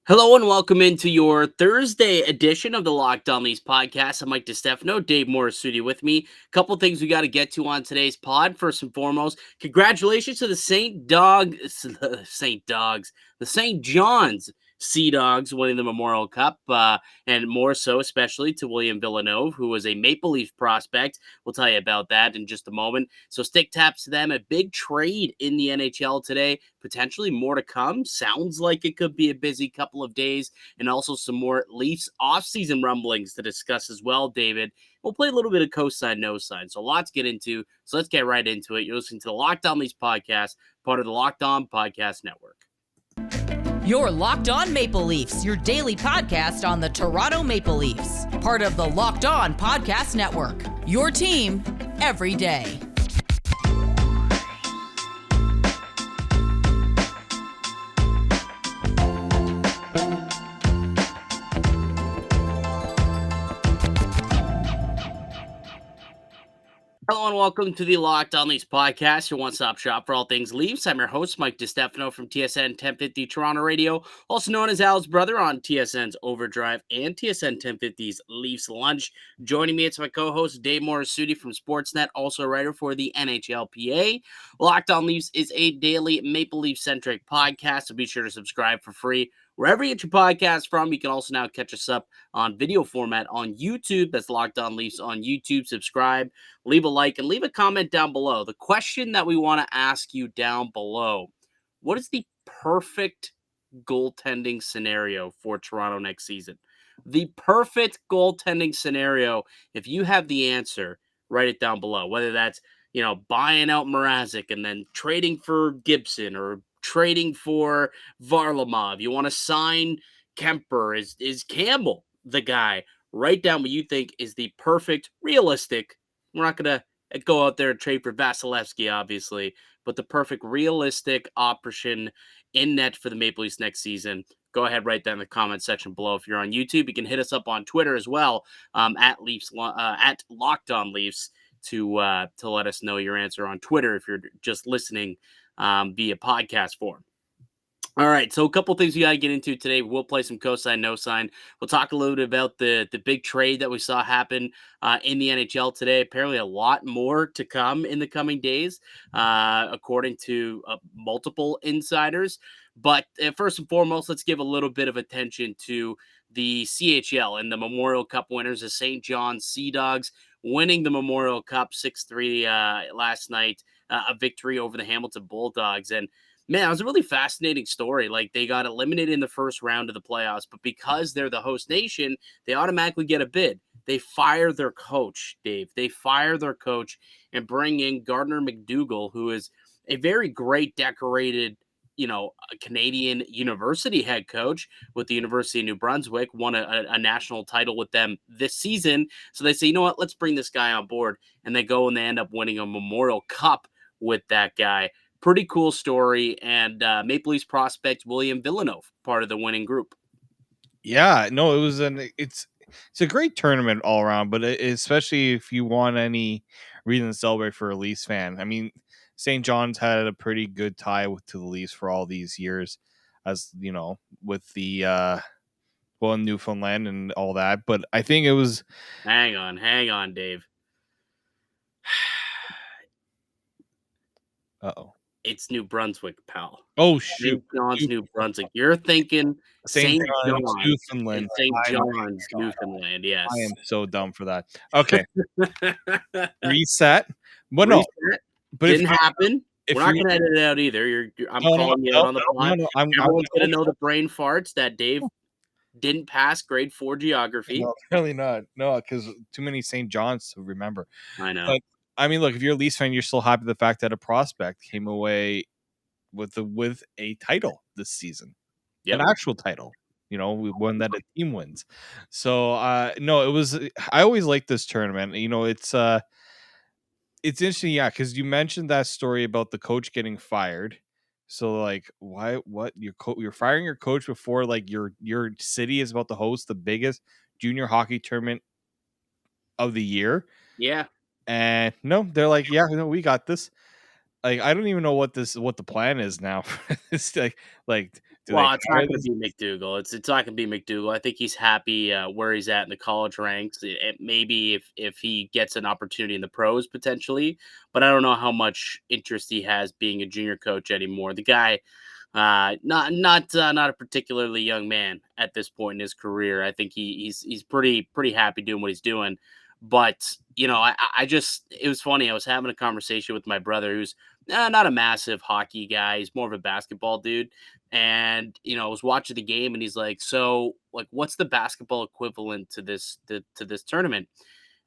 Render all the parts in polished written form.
Hello and welcome into your Thursday edition of the Locked On Leafs podcast. I'm Mike DiStefano, Dave Morassutti with me. A couple things we got to get to on today's pod. First and foremost, congratulations to the the St. John's Sea Dogs winning the Memorial Cup, and more so, especially to William Villeneuve, who was a Maple Leaf prospect. We'll tell you about that in just a moment. So stick taps to them. A big trade in the NHL today. Potentially more to come. Sounds like it could be a busy couple of days, and also some more Leafs offseason rumblings to discuss as well, David. We'll play a little bit of cosign, no sign. So lots to get into. So let's get right into it. You're listening to the Locked On Leafs podcast, part of the Locked On Podcast Network. You're Locked On Maple Leafs, your daily podcast on the Toronto Maple Leafs. Part of the Locked On Podcast Network, your team every day. Hello and welcome to the Locked On Leafs podcast, your one-stop shop for all things Leafs. I'm your host, Mike DiStefano from TSN 1050 Toronto Radio, also known as Al's brother on TSN's Overdrive and TSN 1050's Leafs Lunch. Joining me, it's my co-host, Dave Morassutti from Sportsnet, also a writer for the NHLPA. Locked On Leafs is a daily Maple Leaf-centric podcast, so be sure to subscribe for free wherever you get your podcast from. You can also now catch us up on video format on YouTube. That's Locked On Leafs on YouTube. Subscribe, leave a like, and leave a comment down below. The question that we want to ask you down below: what is the perfect goaltending scenario for Toronto next season? The perfect goaltending scenario. If you have the answer, write it down below. Whether that's, buying out Mrazek and then trading for Gibson, or trading for Varlamov. You want to sign Kemper. Is Campbell the guy? Write down what you think is the perfect, realistic. We're not going to go out there and trade for Vasilevsky, obviously, but the perfect, realistic option in net for the Maple Leafs next season. Go ahead, write that in the comment section below. If you're on YouTube, you can hit us up on Twitter as well, at Locked On Leafs, to let us know your answer on Twitter if you're just listening via podcast form. All right, so a couple things we got to get into today. We'll play some cosign, no sign. We'll talk a little bit about the big trade that we saw happen in the NHL today. Apparently a lot more to come in the coming days, according to multiple insiders. But first and foremost, let's give a little bit of attention to the CHL and the Memorial Cup winners, the St. John's Sea Dogs, winning the Memorial Cup 6-3 last night, a victory over the Hamilton Bulldogs. And man, it was a really fascinating story. Like, they got eliminated in the first round of the playoffs, but because they're the host nation, they automatically get a bid. They fire their coach, Dave. They fire their coach and bring in Gardner McDougall, who is a very great, decorated, Canadian university head coach with the University of New Brunswick, won a national title with them this season. So they say, you know what, let's bring this guy on board. And they go and they end up winning a Memorial Cup with that guy. Pretty cool story. And Maple Leafs prospect William Villeneuve, part of the winning group. Yeah, no, it's a great tournament all around, but especially if you want any reason to celebrate for a Leafs fan. I mean, St. John's had a pretty good tie to the Leafs for all these years, as you know, with the in Newfoundland and all that. But I think it was hang on, Dave. It's New Brunswick, pal. Oh, shoot. St. John's, New Brunswick. You're thinking St. John's, Newfoundland. St. John's, Newfoundland, yes. I am so dumb for that. Okay. Reset. But no. But didn't happen. We're not going to edit it out either. I'm calling you out on the pod. Everyone's going to know the brain farts that Dave didn't pass grade 4 geography. No, really not. No, because too many St. John's to remember. I know. But, I mean, look, if you're a Leafs fan, you're still happy with the fact that a prospect came away with a title this season. Yep. An actual title. One that a team wins. So, no, it was. I always like this tournament. It's interesting, yeah, because you mentioned that story about the coach getting fired. So, like, why? What? You're firing your coach before, like, your city is about to host the biggest junior hockey tournament of the year. Yeah. And no, they're like, yeah, no, we got this. Like, I don't even know what the plan is now. It's like Do they Well, it's hire not gonna this? be McDougal. It's not gonna be McDougal. I think he's happy, where he's at in the college ranks. Maybe if he gets an opportunity in the pros potentially, but I don't know how much interest he has being a junior coach anymore. The guy, not a particularly young man at this point in his career. I think he's pretty happy doing what he's doing. But I just it was funny. I was having a conversation with my brother, who's not a massive hockey guy. He's more of a basketball dude. And I was watching the game, and he's like, "So, like, what's the basketball equivalent to this tournament?"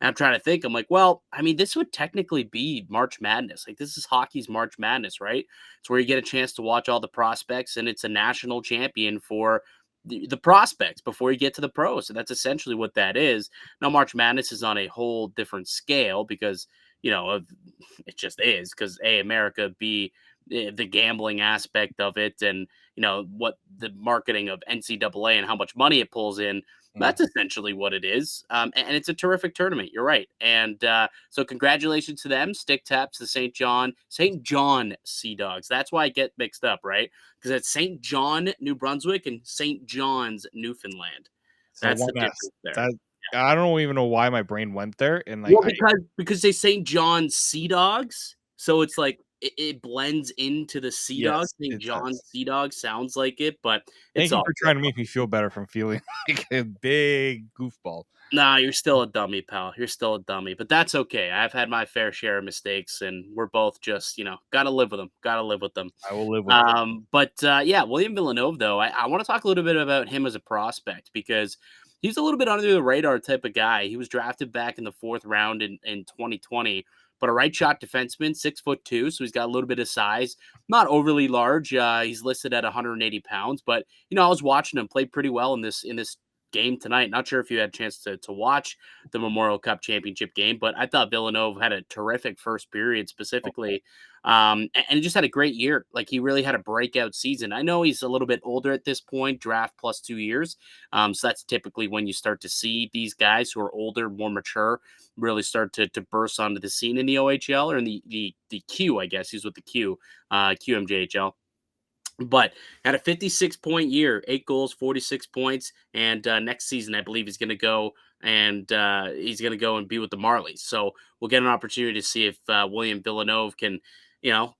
And I'm trying to think. I'm like, well, I mean, this would technically be March Madness. Like, this is hockey's March Madness, right? It's where you get a chance to watch all the prospects, and it's a national champion for the prospects before you get to the pros. So that's essentially what that is. Now, March Madness is on a whole different scale because, it just is because A, America, B, the gambling aspect of it, and, what the marketing of NCAA and how much money it pulls in. Mm. That's essentially what it is. And it's a terrific tournament. You're right. And so congratulations to them. Stick taps to St. John Sea Dogs. That's why I get mixed up, right? Because it's St. John, New Brunswick, and St. John's, Newfoundland. So That's one the S. difference there. That I don't even know why my brain went there, and like Well, because they St. John's Sea Dogs, so it's like it blends into the Sea Dogs. yes, St. it John's does. Sea Dogs sounds like it, but it's Thank you all for good. trying to make me feel better from feeling like a big goofball. Nah, you're still a dummy, pal. You're still a dummy, but that's okay. I've had my fair share of mistakes, and we're both just, gotta live with them. Gotta live with them. I will live with it. But yeah, William Villeneuve, though, I want to talk a little bit about him as a prospect because he's a little bit under the radar type of guy. He was drafted back in the fourth round in 2020, but a right shot defenseman, 6'2", so he's got a little bit of size, not overly large. He's listed at 180 pounds, but I was watching him play pretty well in this game tonight. Not sure if you had a chance to watch the Memorial Cup championship game, but I thought Villanova had a terrific first period specifically. And he just had a great year. Like, he really had a breakout season. I know he's a little bit older at this point, draft plus 2 years. So that's typically when you start to see these guys who are older, more mature, really start to burst onto the scene in the OHL or in the Q, I guess. He's with the QMJHL. But had a 56-point year, 8 goals, 46 points, and next season I believe he's going to go and be with the Marlies. So we'll get an opportunity to see if William Villeneuve can, you know,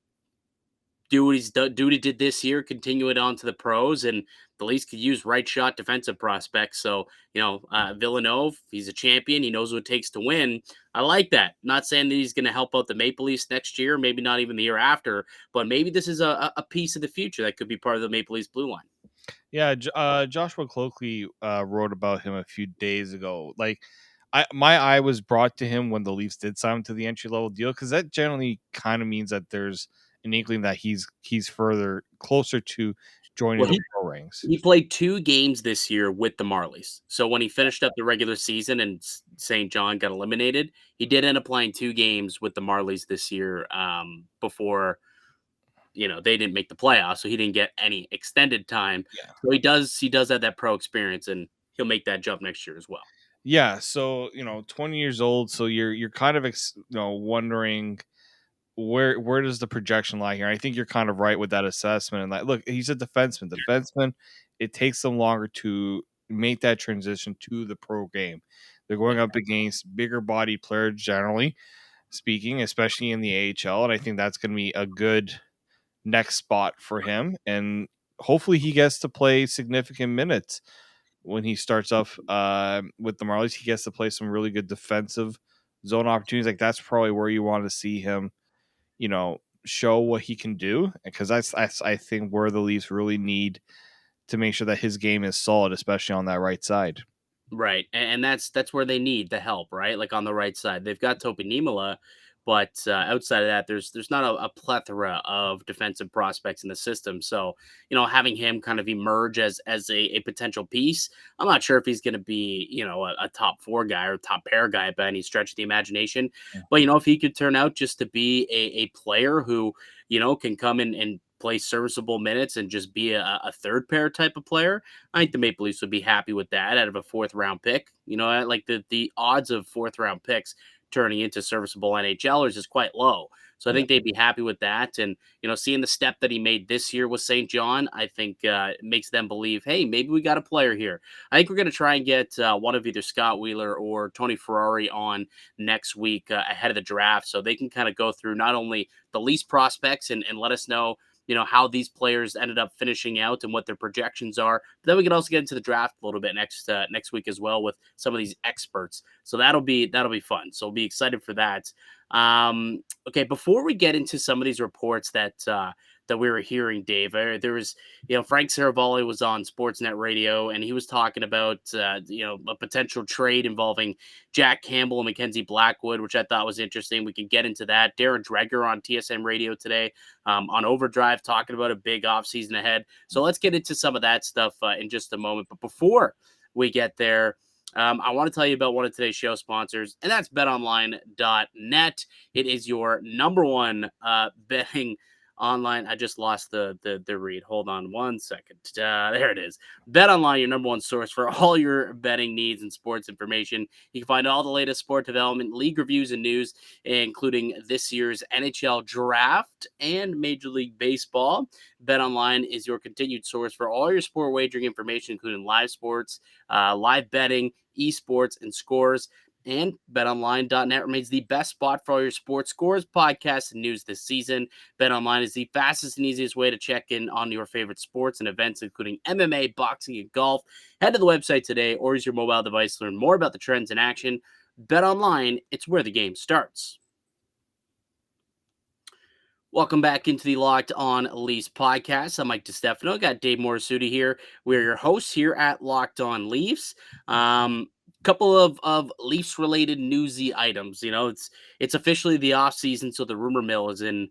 do what he did this year, continue it on to the pros, and the Leafs could use right shot defensive prospects. So Villeneuve, he's a champion. He knows what it takes to win. I like that. Not saying that he's going to help out the Maple Leafs next year, maybe not even the year after, but maybe this is a piece of the future that could be part of the Maple Leafs blue line. Yeah, Joshua Cloakley wrote about him a few days ago. Like, my eye was brought to him when the Leafs did sign him to the entry level deal, because that generally kind of means that there's an inkling that he's further closer to joining Well, the he pro ranks. He played 2 games this year with the Marlies. So when he finished up the regular season and St. John got eliminated, he did end up playing 2 games with the Marlies this year, before, they didn't make the playoffs, so he didn't get any extended time. Yeah. So he does have that pro experience, and he'll make that jump next year as well. Yeah, so 20 years old, so you're kind of wondering where does the projection lie here? I think you're kind of right with that assessment. And like, look, he's a defenseman. Defenseman, it takes them longer to make that transition to the pro game. They're going up against bigger body players, generally speaking, especially in the AHL. And I think that's going to be a good next spot for him. And hopefully he gets to play significant minutes when he starts off with the Marlies. He gets to play some really good defensive zone opportunities. Like, that's probably where you want to see him show what he can do, because I think where the Leafs really need to make sure that his game is solid, especially on that right side. Right, and that's where they need the help, right? Like, on the right side, they've got Topi Niemelä, but outside of that, there's not a plethora of defensive prospects in the system. So, having him kind of emerge as a potential piece, I'm not sure if he's going to be a top 4 guy or top pair guy by any stretch of the imagination. Yeah. But if he could turn out just to be a player who can come in and play serviceable minutes and just be a third pair type of player, I think the Maple Leafs would be happy with that out of a 4th round pick. Like the odds of 4th round picks turning into serviceable NHLers is quite low. So I Yeah. think they'd be happy with that. And, seeing the step that he made this year with St. John, I think it makes them believe, hey, maybe we got a player here. I think we're going to try and get one of either Scott Wheeler or Tony Ferrari on next week ahead of the draft so they can kind of go through not only the Leafs prospects and let us know, how these players ended up finishing out and what their projections are. But then we can also get into the draft a little bit next week as well with some of these experts. So that'll be fun. So we'll be excited for that. Okay, before we get into some of these reports that we were hearing, Dave, there was, Frank Seravalli was on Sportsnet Radio, and he was talking about, a potential trade involving Jack Campbell and Mackenzie Blackwood, which I thought was interesting. We can get into that. Darren Dreger on TSN Radio today on Overdrive talking about a big offseason ahead. So let's get into some of that stuff in just a moment. But before we get there, I want to tell you about one of today's show sponsors, and that's betonline.net. It is your number one betting online. I just lost the read. Hold on one second. There it is. BetOnline, your number one source for all your betting needs and sports information. You can find all the latest sport development, league reviews, and news, including this year's NHL draft and Major League Baseball. BetOnline is your continued source for all your sport wagering information, including live sports, live betting, esports, and scores. And betonline.net remains the best spot for all your sports scores, podcasts, and news this season. BetOnline is the fastest and easiest way to check in on your favorite sports and events, including MMA, boxing, and golf. Head to the website today or use your mobile device to learn more about the trends in action. BetOnline, it's where the game starts. Welcome back into the Locked On Leafs podcast. I'm Mike DiStefano. Got Dave Morassutti here. We're your hosts here at Locked On Leafs. Couple of Leafs related newsy items. It's officially the off season, so the rumor mill is in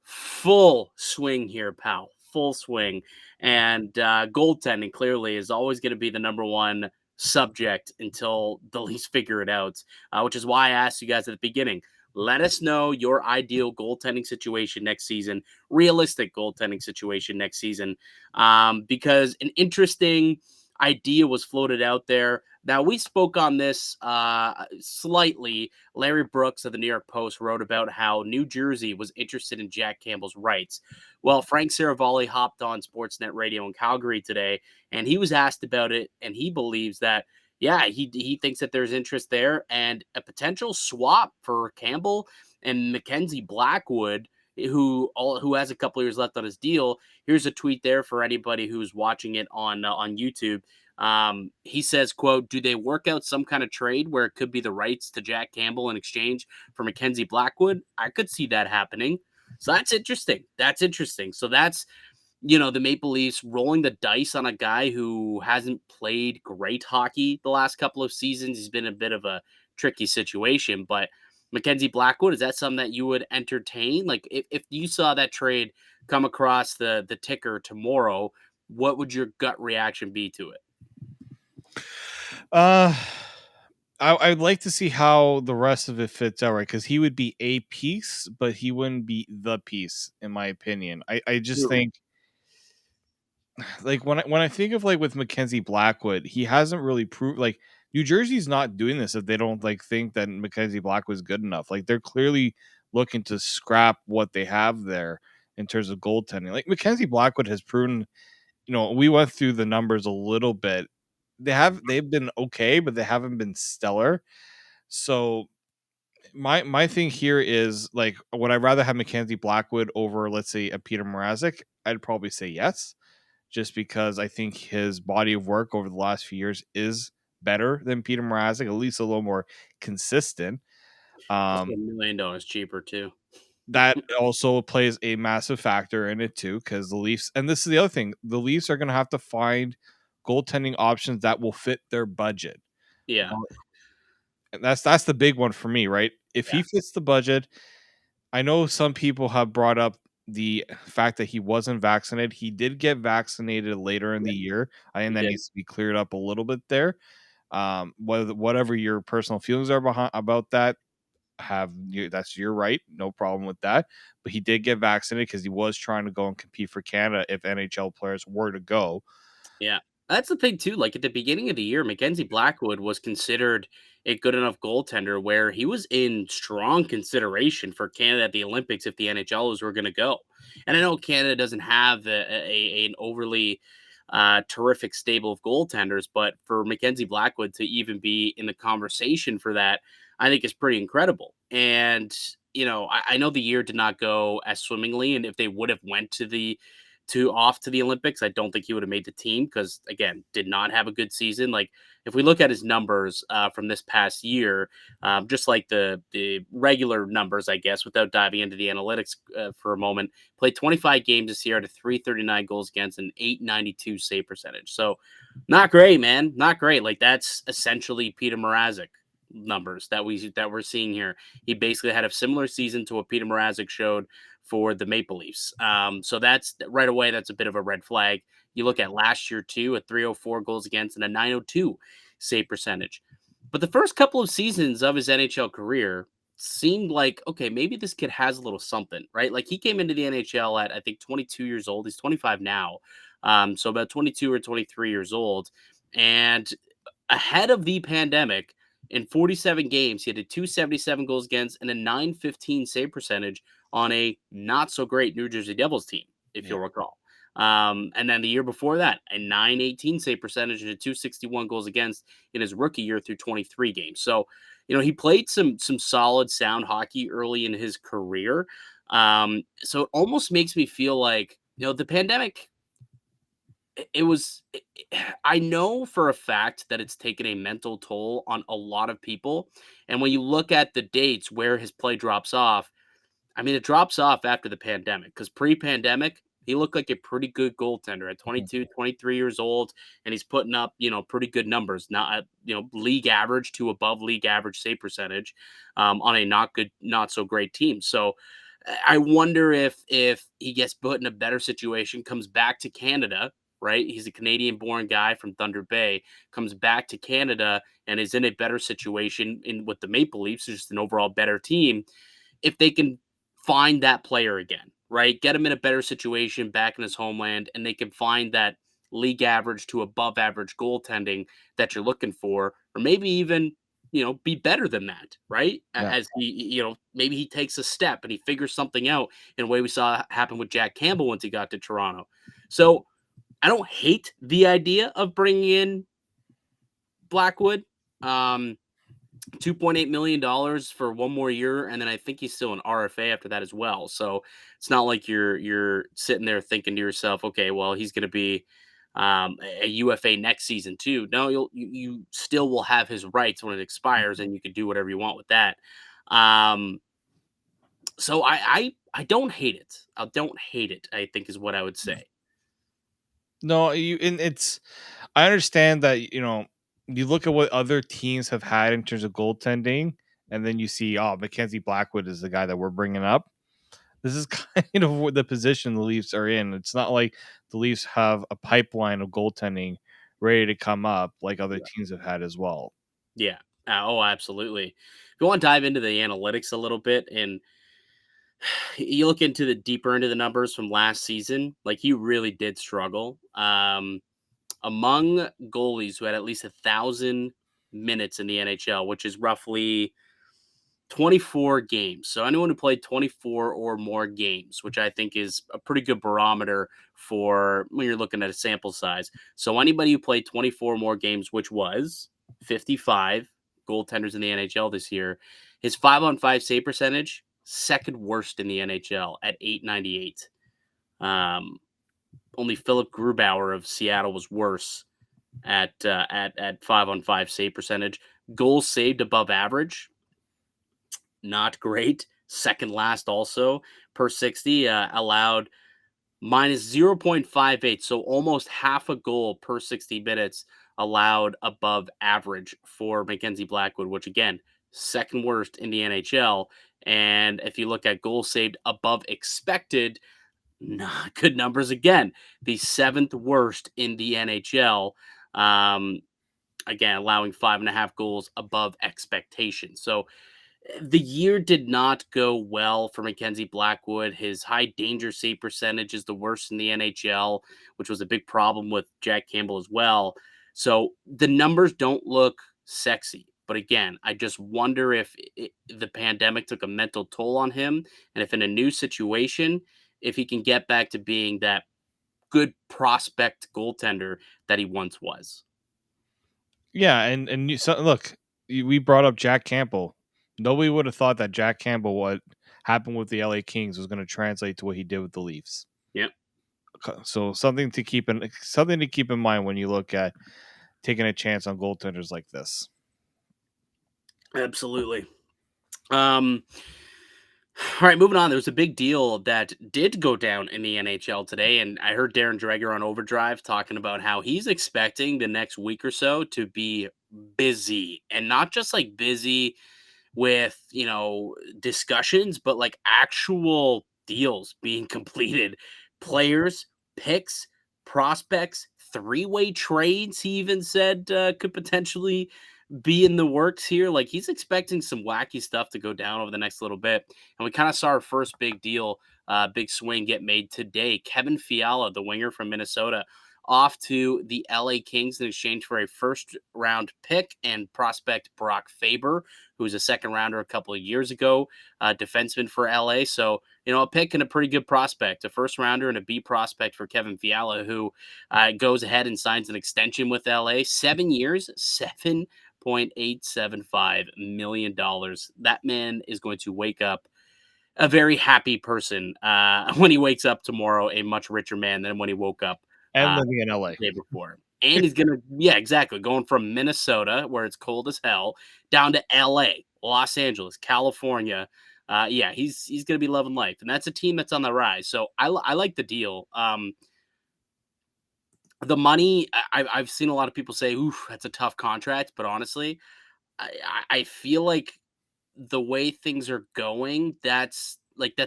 full swing here, pal. Full swing. And goaltending clearly is always going to be the number one subject until the Leafs figure it out, which is why I asked you guys at the beginning. Let us know your ideal goaltending situation next season, realistic goaltending situation next season, because an interesting idea was floated out there. Now, we spoke on this slightly. Larry Brooks of the New York Post wrote about how New Jersey was interested in Jack Campbell's rights. Well, Frank Seravalli hopped on Sportsnet Radio in Calgary today, and he was asked about it, and he believes that, yeah, he thinks that there's interest there, and a potential swap for Campbell and Mackenzie Blackwood, who has a couple years left on his deal. Here's a tweet there for anybody who's watching it on YouTube. He says, quote, "Do they work out some kind of trade where it could be the rights to Jack Campbell in exchange for Mackenzie Blackwood? I could see that happening." So that's interesting. So that's, the Maple Leafs rolling the dice on a guy who hasn't played great hockey the last couple of seasons. He's been a bit of a tricky situation, but Mackenzie Blackwood, is that something that you would entertain? Like if you saw that trade come across the ticker tomorrow, what would your gut reaction be to it? I'd like to see how the rest of it fits out, right? Because he would be a piece, but he wouldn't be the piece, in my opinion. I just think, like when I think of like with Mackenzie Blackwood, he hasn't really proved like New Jersey's not doing this if they don't like think that Mackenzie Blackwood's good enough. Like they're clearly looking to scrap what they have there in terms of goaltending. Like Mackenzie Blackwood has proven, we went through the numbers a little bit. They've been okay, but they haven't been stellar. So my thing here is like, would I rather have Mackenzie Blackwood over, let's say, a Peter Mrazek? I'd probably say yes, just because I think his body of work over the last few years is better than Peter Mrazek, at least a little more consistent. Also $1 million cheaper too. That also plays a massive factor in it too, because the Leafs, and this is the other thing, the Leafs are going to have to find goaltending options that will fit their budget. Yeah. And that's the big one for me, right? If he fits the budget, I know some people have brought up the fact that he wasn't vaccinated. He did get vaccinated later in the year. I think that needs to be cleared up a little bit there. Whatever your personal feelings are about that, that's your right. No problem with that. But he did get vaccinated because he was trying to go and compete for Canada if NHL players were to go. Yeah. That's the thing too. Like at the beginning of the year, Mackenzie Blackwood was considered a good enough goaltender where he was in strong consideration for Canada at the Olympics if the NHLers were going to go. And I know Canada doesn't have an overly terrific stable of goaltenders, but for Mackenzie Blackwood to even be in the conversation for that, I think is pretty incredible. And I know the year did not go as swimmingly, and if they would have went to the Olympics, I don't think he would have made the team because again, did not have a good season. Like if we look at his numbers from this past year, just like the regular numbers, I guess, without diving into the analytics for a moment, played 25 games this year at a 339 goals against and 892 save percentage. So not great, man, not great. Like that's essentially Peter Mrazek numbers that we're seeing here. He basically had a similar season to what Peter Mrazek showed for the Maple Leafs. So that's right away, that's a bit of a red flag. You look at last year too, a 304 goals against and a 902 save percentage. But the first couple of seasons of his NHL career seemed like, okay, maybe this kid has a little something, right? Like he came into the NHL at I think 22 years old. He's 25 now. So about 22 or 23 years old. And ahead of the pandemic, in 47 games, he had a 277 goals against and a 915 save percentage on a not so great New Jersey Devils team, if you'll recall. And then the year before that, a 918 save percentage and a 261 goals against in his rookie year through 23 games. So, he played some solid, sound hockey early in his career. So it almost makes me feel like, the pandemic it was I know for a fact that it's taken a mental toll on a lot of people, and when you look at the dates where his play drops off, I mean, it drops off after the pandemic because pre-pandemic, he looked like a pretty good goaltender at Mhm. 22, 23 years old, and he's putting up, pretty good numbers, not, league average to above league average save percentage on a not so great team. So I wonder if he gets put in a better situation, comes back to Canada, right? He's a Canadian-born guy from Thunder Bay, comes back to Canada and is in a better situation in with the Maple Leafs, just an overall better team. If they can find that player again, right? Get him in a better situation back in his homeland, and they can find that league average to above average goaltending that you're looking for, or maybe even be better than that, right? Yeah. As he, maybe he takes a step and he figures something out in a way we saw happen with Jack Campbell once he got to Toronto. So I don't hate the idea of bringing in Blackwood. $2.8 million for one more year, and then I think he's still an RFA after that as well. So it's not like you're sitting there thinking to yourself, okay, well he's going to be a UFA next season too. No, you still will have his rights when it expires, and you can do whatever you want with that. Um, so I don't hate it. I don't hate it. I think is what I would say. No, and it's I understand that, you look at what other teams have had in terms of goaltending, and then you see, oh, Mackenzie Blackwood is the guy that we're bringing up. This is kind of what the position the Leafs are in. It's not like the Leafs have a pipeline of goaltending ready to come up like other teams have had as well. Yeah. Oh, absolutely. If you want to dive into the analytics a little bit and you look into the deeper into the numbers from last season, like he really did struggle. Among goalies who had at least 1,000 minutes in the NHL, which is roughly 24 games. So anyone who played 24 or more games, which I think is a pretty good barometer for when you're looking at a sample size. So anybody who played 24 or more games, which was 55 goaltenders in the NHL this year, his 5-on-5 save percentage, second worst in the NHL at 898. Only Philip Grubauer of Seattle was worse at 5-on-5 save percentage. Goals saved above average, not great. Second last also per 60, allowed minus 0.58. So almost half a goal per 60 minutes allowed above average for Mackenzie Blackwood, which again, second worst in the NHL. And if you look at goals saved above expected, not good numbers again. The seventh worst in the NHL. Again, allowing 5.5 goals above expectation. So The year did not go well for Mackenzie Blackwood. His high danger save percentage is the worst in the NHL, which was a big problem with Jack Campbell as well. So the numbers don't look sexy. But again, I just wonder if the pandemic took a mental toll on him, and if in a new situation, if he can get back to being that good prospect goaltender that he once was. Yeah, and look, we brought up Jack Campbell. Nobody would have thought that Jack Campbell, what happened with the LA Kings, was going to translate to what he did with the Leafs. Yep, So something to keep in mind when you look at taking a chance on goaltenders like this. absolutely. Um, All right, moving on. There was a big deal that did go down in the NHL today, and I heard Darren Dreger on Overdrive talking about how he's expecting the next week or so to be busy, and not just like busy with, discussions, but like actual deals being completed. Players, picks, prospects, three-way trades, he even said could potentially be in the works here. Like he's expecting some wacky stuff to go down over the next little bit. And we kind of saw our first big deal, big swing get made today. Kevin Fiala, the winger from Minnesota, off to the LA Kings in exchange for a first round pick and prospect Brock Faber, who was a second rounder a couple of years ago, defenseman for LA. So, a pick and a pretty good prospect, a first rounder and a B prospect for Kevin Fiala, who goes ahead and signs an extension with LA, 7 years, $7.875 million. That man is going to wake up a very happy person when he wakes up tomorrow, a much richer man than when he woke up And living in LA. the day before. And he's gonna, yeah, exactly, going from Minnesota, where it's cold as hell, down to LA, Los Angeles, California. Yeah, he's gonna be loving life, and that's a team that's on the rise. So I like the deal. The money, I've seen a lot of people say, "Oof, that's a tough contract," but honestly, I feel like the way things are going, that's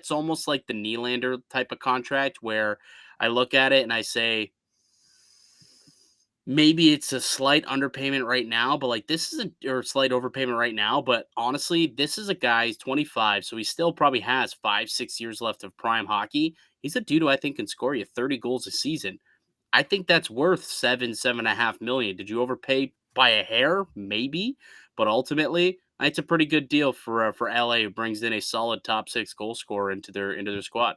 almost like the Nylander type of contract where I look at it and I say, maybe it's a slight underpayment right now, but like this is a or slight overpayment right now. But honestly, this is a guy, he's 25, so he still probably has 5, 6 years left of prime hockey. He's a dude who I think can score you 30 goals a season. I think that's worth 7.5 million. Did you overpay by a hair? Maybe, but ultimately, it's a pretty good deal for LA, who brings in a solid top six goal scorer into their squad.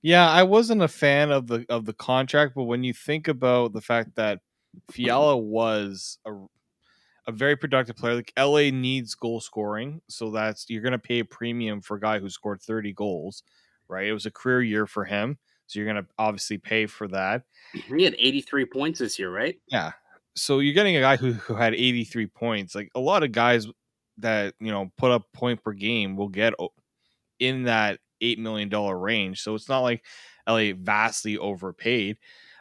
Yeah, I wasn't a fan of the contract, but when you think about the fact that Fiala was a very productive player, like LA needs goal scoring, so that's you're gonna pay a premium for a guy who scored 30 goals, right? It was a career year for him, so you're gonna obviously pay for that. He had 83 points this year, right? Yeah. So you're getting a guy who had 83 points. Like a lot of guys that put up point per game will get in that $8 million range. So it's not like LA vastly overpaid.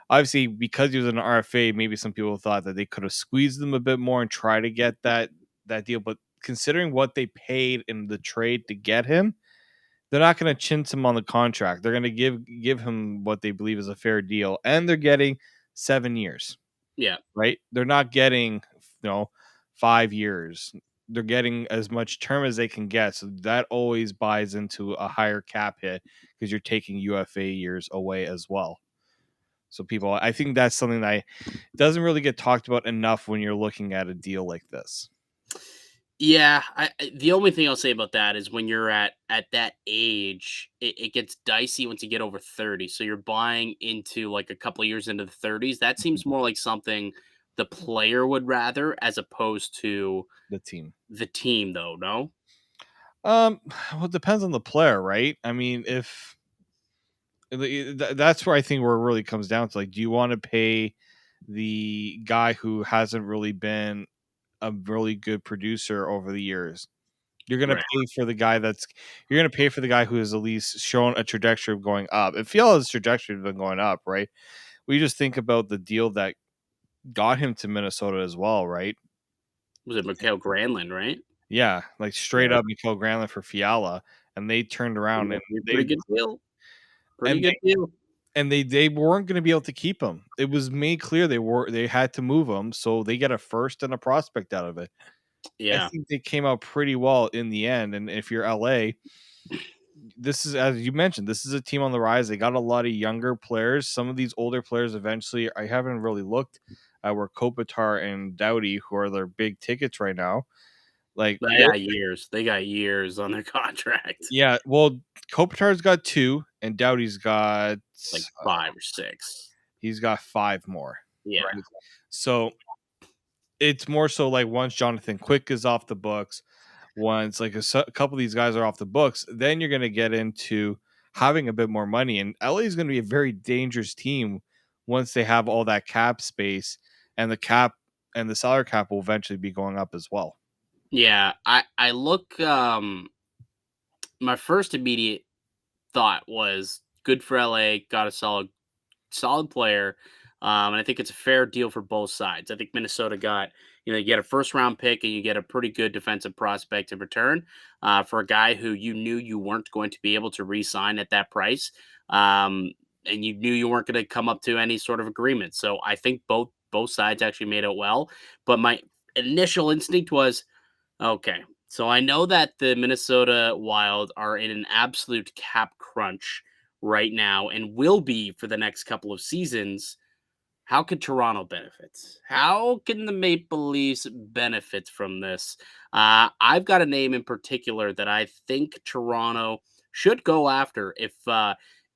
Obviously, because he was an RFA, maybe some people thought that they could have squeezed them a bit more and try to get that deal. But considering what they paid in the trade to get him, they're not going to chintz him on the contract. They're going to give him what they believe is a fair deal, and they're getting 7 years. Yeah. Right? They're not getting 5 years. They're getting as much term as they can get. So that always buys into a higher cap hit because you're taking UFA years away as well. So I think that's something that doesn't really get talked about enough when you're looking at a deal like this. Yeah, the only thing I'll say about that is when you're at that age, it gets dicey once you get over 30. So you're buying into like a couple of years into the 30s. That seems more like something the player would rather as opposed to The team. the team, though, no? Well, it depends on the player, right? I mean, if that's where I think where it really comes down to, like, do you want to pay the guy who hasn't really been a really good producer over the years? You're gonna Right. pay for the guy you're gonna pay for the guy who has at least shown a trajectory of going up. If Fiala's trajectory has been going up, right? We just think about the deal that got him to Minnesota as well, right? Was it Mikhail Granlund, right? Yeah, like straight Yeah. up Mikael Granlund for Fiala, and they turned around and Pretty good deal. Pretty and good deal. they weren't going to be able to keep him. It was made clear they had to move him, so they get a first and a prospect out of it. I Yeah. think they came out pretty well in the end. And if you're LA, this is, as you mentioned, this is a team on the rise. They got a lot of younger players. Some of these older players eventually, I haven't really looked at where Kopitar and Doughty, who are their big tickets right now. Like, They got years. They got years on their contract. yeah, well, Kopitar's got 2, and Doughty's got Like 5 or 6. he's got 5 more. Yeah. Right. So it's more so like once Jonathan Quick is off the books, once like a couple of these guys are off the books, then you're going to get into having a bit more money. And LA is going to be a very dangerous team once they have all that cap space, and the salary cap will eventually be going up as well. Yeah. I look my first immediate thought was good for LA, got a solid player. And I think it's a fair deal for both sides. I think Minnesota got, you get a first round pick and you get a pretty good defensive prospect in return for a guy who you knew you weren't going to be able to re-sign at that price. And you knew you weren't going to come up to any sort of agreement. So I think both sides actually made it well. But my initial instinct was, okay, so I know that the Minnesota Wild are in an absolute cap crunch right now and will be for the next couple of seasons. How could Toronto benefit? How can the Maple Leafs benefit from this? I've got a name in particular that I think Toronto should go after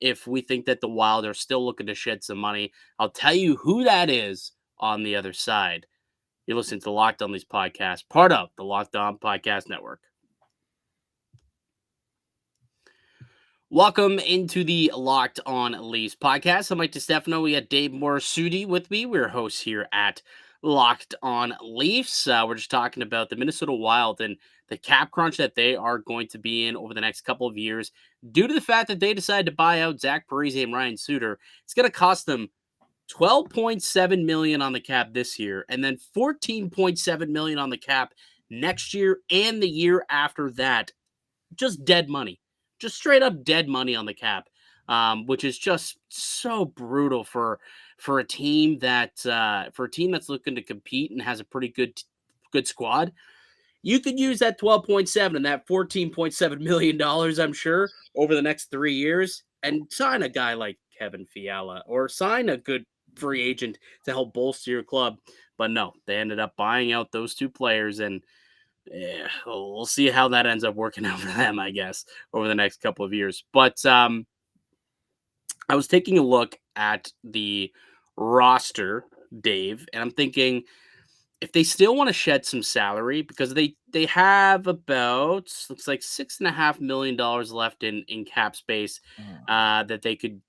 if we think that the Wild are still looking to shed some money. I'll tell you who that is on the other side. You're listening to the Locked On Leafs podcast, part of the Locked On Podcast Network. Welcome into the Locked On Leafs podcast. I'm Mike DiStefano. We got Dave Morassutti with me. We're hosts here at Locked On Leafs. We're just talking about the Minnesota Wild and the cap crunch that they are going to be in over the next couple of years due to the fact that they decided to buy out Zach Parise and Ryan Suter. It's going to cost them $12.7 million on the cap this year, and then $14.7 million on the cap next year and the year after that. Just dead money, just straight up dead money on the cap, which is just so brutal for a team that's looking to compete and has a pretty good squad. You could use that 12.7 and that $14.7 million, I'm sure, over the next 3 years and sign a guy like Kevin Fiala or sign a good free agent to help bolster your club. But no, they ended up buying out those 2 players, and we'll see how that ends up working out for them, I guess, over the next couple of years. But I was taking a look at the roster, Dave, and I'm thinking, if they still want to shed some salary, because they have about, looks like $6.5 million left in cap space that they could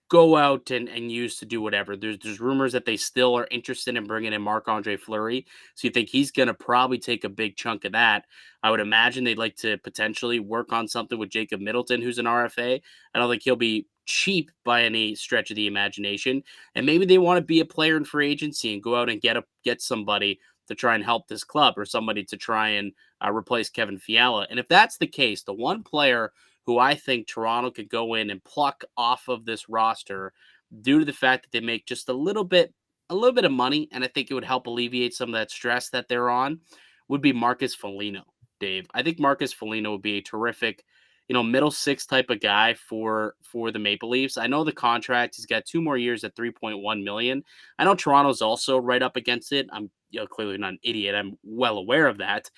go out and use to do whatever. There's rumors that they still are interested in bringing in Marc-Andre Fleury, so you think he's going to probably take a big chunk of that. I would imagine they'd like to potentially work on something with Jacob Middleton, who's an RFA. I don't think he'll be cheap by any stretch of the imagination, and maybe they want to be a player in free agency and go out and get somebody to try and help this club, or somebody to try and replace Kevin Fiala. And if that's the case, the one player who I think Toronto could go in and pluck off of this roster due to the fact that they make just a little bit of money, and I think it would help alleviate some of that stress that they're on, would be Marcus Foligno, Dave. I think Marcus Foligno would be a terrific, middle six type of guy for the Maple Leafs. I know the contract, he's got 2 more years at $3.1 million. I know Toronto's also right up against it. I'm clearly not an idiot. I'm well aware of that.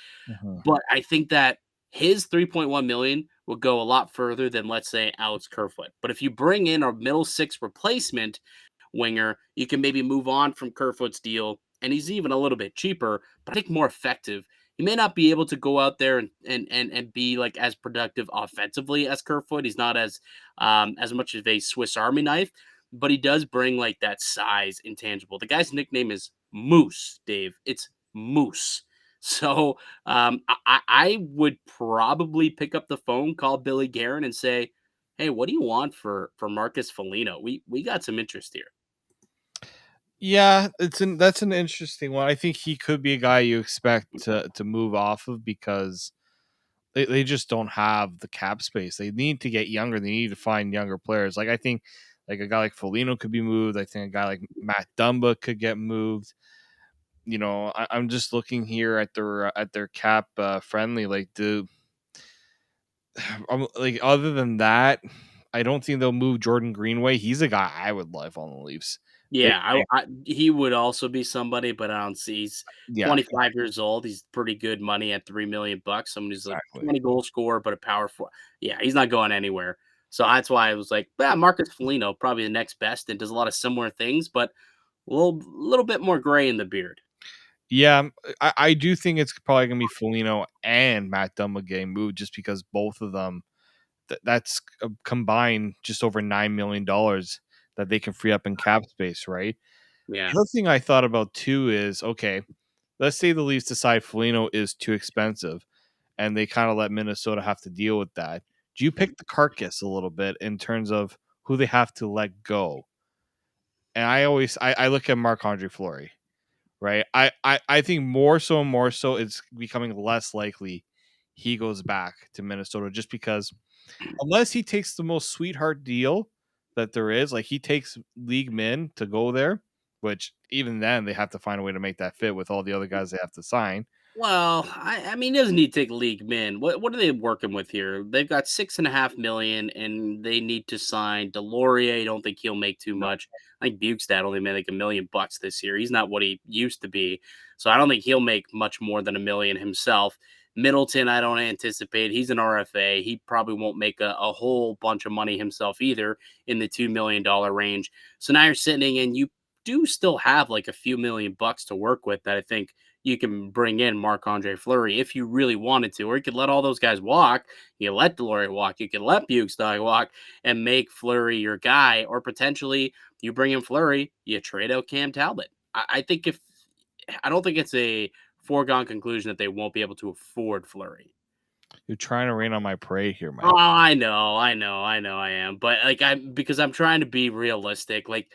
But I think that his $3.1 million will go a lot further than, let's say, Alex Kerfoot. But if you bring in a middle six replacement winger, you can maybe move on from Kerfoot's deal, and he's even a little bit cheaper, but I think more effective. He may not be able to go out there and be like as productive offensively as Kerfoot. He's not as much of a Swiss Army knife, but he does bring like that size intangible. The guy's nickname is Moose, Dave. It's Moose. So I would probably pick up the phone, call Billy Guerin, and say, "Hey, what do you want for Marcus Foligno? We got some interest here." Yeah, that's an interesting one. I think he could be a guy you expect to move off of, because they just don't have the cap space. They need to get younger. They need to find younger players. Like, I think like a guy like Foligno could be moved. I think a guy like Matt Dumba could get moved. I'm just looking here at their cap friendly. Like, like other than that, I don't think they'll move Jordan Greenway. He's a guy I would love on the Leafs. Big Yeah, fan. he would also be somebody, but I don't see he's Yeah, 25 years old. He's pretty good money at $3 million. Someone who's a exactly. 20 goal scorer, but a power forward. Yeah, he's not going anywhere. So that's why I was like, yeah, Marcus Foligno, probably the next best and does a lot of similar things, but a little bit more gray in the beard. Yeah, I do think it's probably gonna be Foligno and Matt Dumba getting moved just because both of them that's combined just over $9 million that they can free up in cap space, right? Yeah. The other thing I thought about too is okay, let's say the Leafs decide Foligno is too expensive and they kind of let Minnesota have to deal with that. Do you pick the carcass a little bit in terms of who they have to let go? And I look at Marc-Andre Fleury, right? I think more so it's becoming less likely he goes back to Minnesota just because unless he takes the most sweetheart deal that there is, like he takes league min to go there, which even then they have to find a way to make that fit with all the other guys they have to sign. Well, I mean, he doesn't need to take league min. What are they working with here? They've got 6.5 million, and they need to sign Delorier. Don't think he'll make too No. much. I think Bukestad only made like $1 million this year. He's not what he used to be, so I don't think he'll make much more than 1 million himself. Middleton, I don't anticipate. He's an RFA. He probably won't make a whole bunch of money himself either in the $2 million range. So now you're sitting and you do still have like a few $1 million to work with that I think you can bring in Marc-Andre Fleury if you really wanted to, or you could let all those guys walk. You let Delorier walk. You could let Bukestad walk and make Fleury your guy, or potentially you bring in Fleury, you trade out Cam Talbot. I think if I don't think it's a foregone conclusion that they won't be able to afford Fleury. You're trying to rain on my parade here, Oh, Mike. I am. But like because I'm trying to be realistic. Like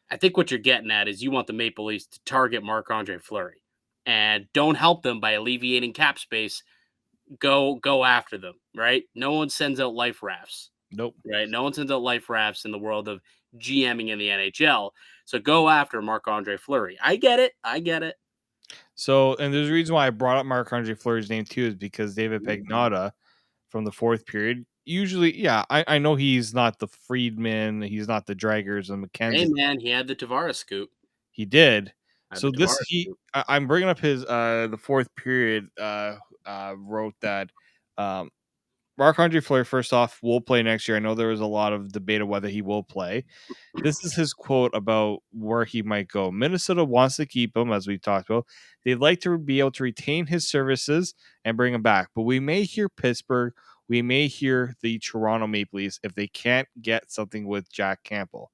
I think what you're getting at is you want the Maple Leafs to target Marc-Andre Fleury and don't help them by alleviating cap space. Go after them, right? No one sends out life rafts, Nope. right? No one sends out life rafts in the world of GMing in the NHL. So go after Marc-Andre Fleury. I get it. I get it. So, and there's a reason why I brought up Marc-Andre Fleury's name too is because David Pagnotta from the fourth period. Usually, yeah, I know he's not the Friedman, he's not the Draggers and Hey Mackenzie. man, he had the Tavares scoop. He did. Had So the this Tavares he scoop. I'm bringing up his the fourth period wrote that um Marc-Andre Fleury first off will play next year. I know there was a lot of debate of whether he will play. This is his quote about where he might go. Minnesota wants to keep him, as we talked about. They'd like to be able to retain his services and bring him back. But we may hear Pittsburgh. We may hear the Toronto Maple Leafs if they can't get something with Jack Campbell.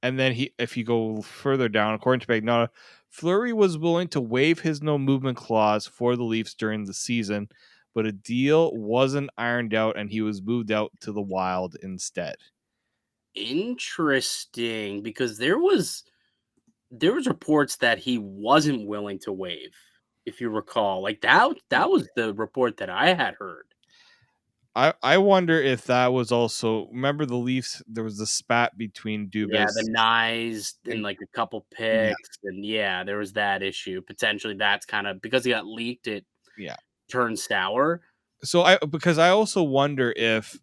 And then if you go further down, according to Pagnotta, Fleury was willing to waive his no movement clause for the Leafs during the season, but a deal wasn't ironed out and he was moved out to the Wild instead. Interesting, because there was reports that he wasn't willing to waive, if you recall. Like that was the report that I had heard. I wonder if that was also remember the Leafs. There was the spat between Yeah, Dubas the Nyes and and like a couple yeah, picks, and yeah, there was that issue. Potentially, that's kind of because he got leaked. It yeah. turned sour. So I also wonder if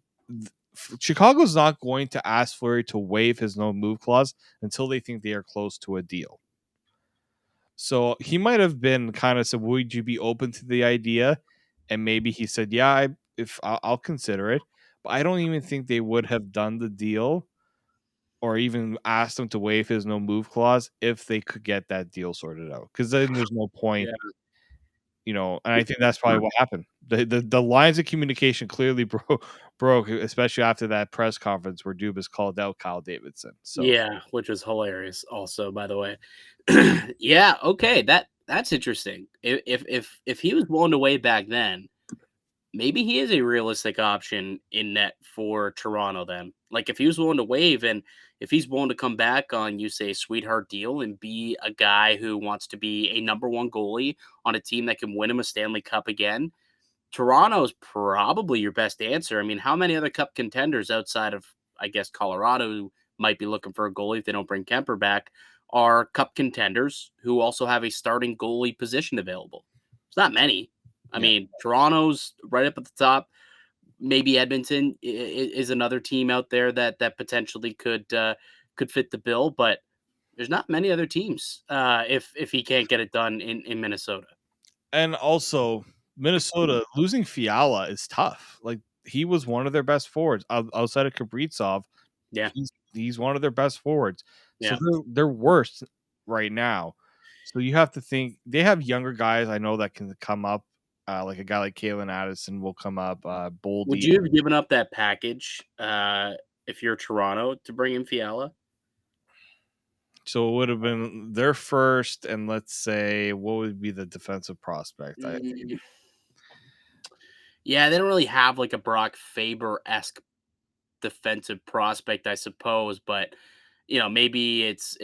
Chicago's not going to ask Fleury to waive his no move clause until they think they are close to a deal. So he might have been kind of said, "Would you be open to the idea?" And maybe he said, "Yeah, if I'll consider it." But I don't even think they would have done the deal or even asked him to waive his no move clause if they could get that deal sorted out. Because then there's no point, Yeah. And I think that's probably what happened. The lines of communication clearly broke, especially after that press conference where Dubas called out Kyle Davidson. So Yeah, which was hilarious also, by the way. Yeah, okay, that's interesting. If he was blown away back then, maybe he is a realistic option in net for Toronto then. Like if he was willing to waive and if he's willing to come back on you say sweetheart deal and be a guy who wants to be a number one goalie on a team that can win him a Stanley Cup again, Toronto's probably your best answer. I mean, how many other cup contenders outside of I guess Colorado might be looking for a goalie if they don't bring Kemper back are cup contenders who also have a starting goalie position available. It's not many. I mean, Toronto's right up at the top. Maybe Edmonton is another team out there that potentially could fit the bill, but there's not many other teams if he can't get it done in Minnesota. And also, Minnesota losing Fiala is tough. Like, he was one of their best forwards outside of Kaprizov. Yeah, He's one of their best forwards. So yeah. they're worst right now. So you have to think they have younger guys I know that can come up. Like a guy like Kalen Addison will come up. Would Boldy. you have given up that package if you're Toronto to bring in Fiala? So it would have been their first, and let's say what would be the defensive prospect? Mm, yeah, they don't really have like a Brock Faber esque defensive prospect, I suppose, but maybe it's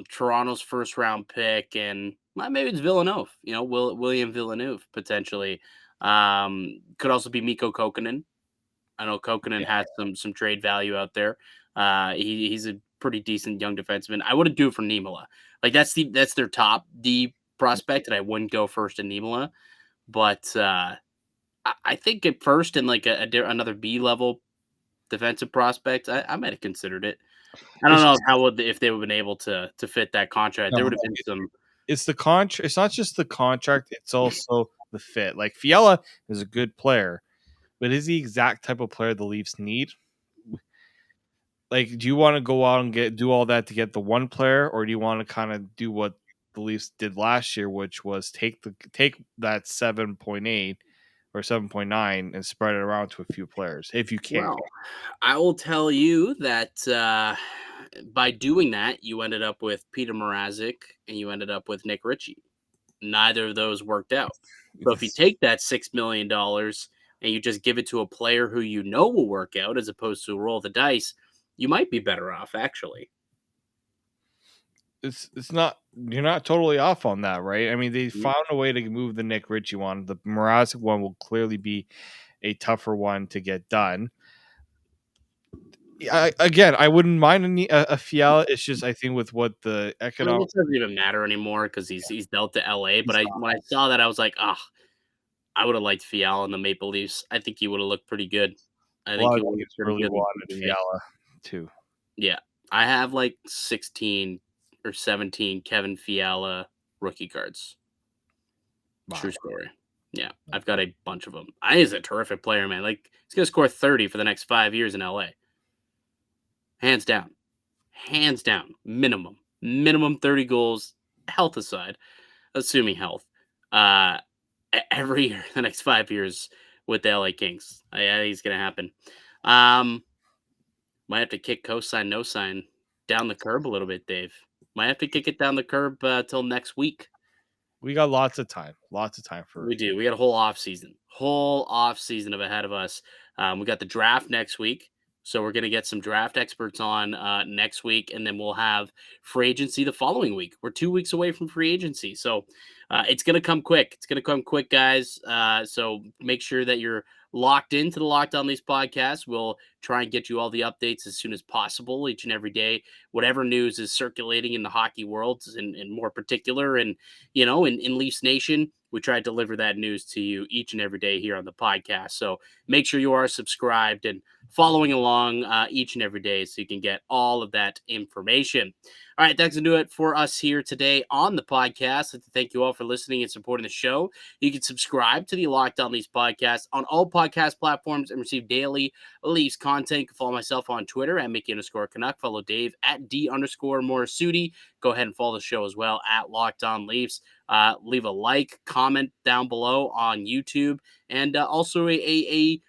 Toronto's first round pick, and maybe it's Villeneuve. William Villeneuve potentially. Could also be Mikko Kokkonen. I know Kokkonen has some trade value out there. He's a pretty decent young defenseman. I wouldn't do it for Niemela. Like that's their top D prospect, and I wouldn't go first in Niemela. But I think at first in like another B level defensive prospect, I might have considered it. I don't It's know just if they would have been able to fit that contract. There no, would have been some. it's the contract. It's not just the contract; it's also the fit. Like, Fiala is a good player, but is the exact type of player the Leafs need? Like, do you want to go out and do all that to get the one player, or do you want to kind of do what the Leafs did last year, which was take that 7.8 or 7.9 and spread it around to a few players if you can? Well, I will tell you that by doing that, you ended up with Peter Mrazek and you ended up with Nick Ritchie. Neither of those worked out. So if you take that $6 million and you just give it to a player who you know will work out, as opposed to roll the dice, you might be better off actually. It's not, you're not totally off on that, right? I mean, they found a way to move the Nick Ritchie one. The Mrazek one will clearly be a tougher one to get done. I wouldn't mind a Fiala. It's just, I think with what the I mean, economic, it doesn't even matter anymore because he's dealt to LA. But when I saw that, I was like, ah, I would have liked Fiala in the Maple Leafs. I think he would have looked pretty good. I a think lot he of would teams look pretty really good. wanted Fiala too. Yeah, I have like 16 or 17 Kevin Fiala rookie cards. Wow. True story. Yeah, I've got a bunch of them. He's a terrific player, man. Like, he's gonna score 30 for the next 5 years in LA. Hands down. Hands down. Minimum 30 goals, health aside, assuming health. Every year the next 5 years with the LA Kings. I think it's gonna happen. Might have to kick cosign, no sign down the curb a little bit, Dave. Might have to kick it down the curb till next week. We got lots of time. Lots of time for We do. We got a whole off season of ahead of us. We got the draft next week, so we're gonna get some draft experts on next week, and then we'll have free agency the following week. We're 2 weeks away from free agency, so it's gonna come quick. It's gonna come quick, guys. So make sure that you're locked into the Locked On Leafs podcast. We'll try and get you all the updates as soon as possible, each and every day. Whatever news is circulating in the hockey world, and more particular, and in Leafs Nation, we try to deliver that news to you each and every day here on the podcast. So make sure you are subscribed and following along each and every day so you can get all of that information. All right, that's going to do it for us here today on the podcast. I'd like to thank you all for listening and supporting the show. You can subscribe to the Locked On Leafs podcast on all podcast platforms and receive daily Leafs content. You can follow myself on Twitter at Mickey_Canuck. Follow Dave at D_Morassutti. Go ahead and follow the show as well at Locked On Leafs. Leave a like, comment down below on YouTube, and also a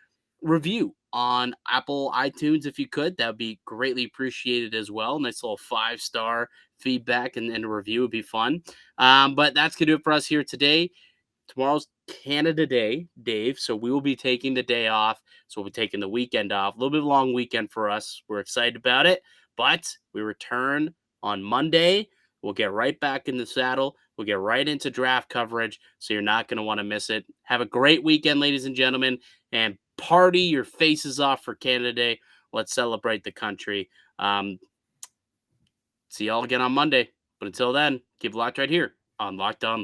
review on Apple iTunes if you could. That would be greatly appreciated as well. Nice little 5-star feedback and a review would be fun. But that's going to do it for us here today. Tomorrow's Canada Day, Dave, so we will be taking the day off. So we'll be taking the weekend off. A little bit of a long weekend for us. We're excited about it, but we return on Monday. We'll get right back in the saddle. We'll get right into draft coverage, so you're not going to want to miss it. Have a great weekend, ladies and gentlemen, and party your faces off for Canada Day. Let's celebrate the country. See y'all again on Monday. But until then, keep it locked right here on Locked On Leafs.